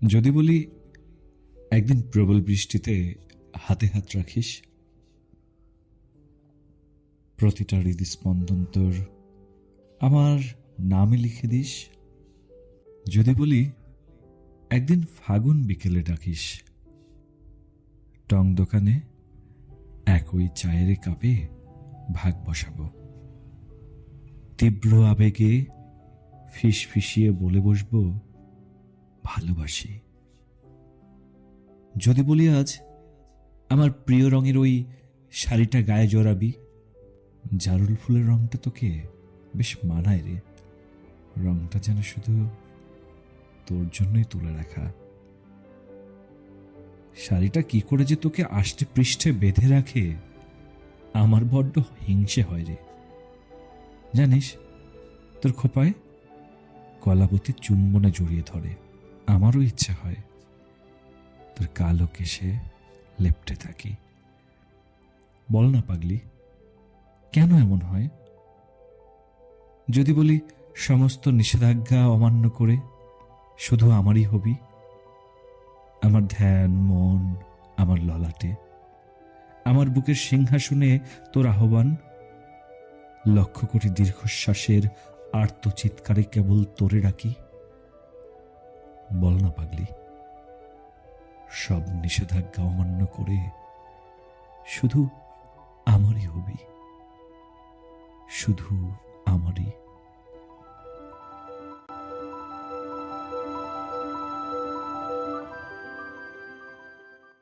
যদি বলি একদিন প্রবল বৃষ্টিতে হাতে হাত রাখিস, প্রতিটা হৃদস্পন্দন তোর আমার নামে লিখে দিস। যদি বলি একদিন ফাগুন বিকেলে ডাকিস, টং দোকানে একই চায়ের কাপে ভাগ বসাবো, তীব্র আবেগে ফিসফিসিয়ে বলে বসবো ভালোবাসি। যদি বলি আজ আমার প্রিয় রঙের ওই শাড়িটা গায়ে জড়াবি, জারুল ফুলের রংটা তোকে বেশ মানায় রে, রংটা যেন শুধু তোর জন্যই তুলে রাখা। শাড়িটা কি করে যে তোকে আষ্টে পৃষ্ঠে বেঁধে রাখে আমার বড্ড হিংসে হয় রে। জানিস, তোর খোপায় কলাবতী চুম্বনে জড়িয়ে ধরে আমারও ইচ্ছা হয় তোর কালো কেশে লেপ্টে থাকি। বল না পাগলি, কেন এমন হয়? যদি বলি সমস্ত নিষেধাজ্ঞা অমান্য করে শুধু আমারই হবি, আমার ধ্যান মন আমার ললাটে, আমার বুকের সিংহাসনে তোর আহ্বান, লক্ষ কোটি দীর্ঘশ্বাসের আর্ত চিৎকারে কেবল তোরে ডাকি। বল না পাগলি, সব নিষেধাজ্ঞা অমান্য করে শুধু আমারই হবি, শুধু আমারই।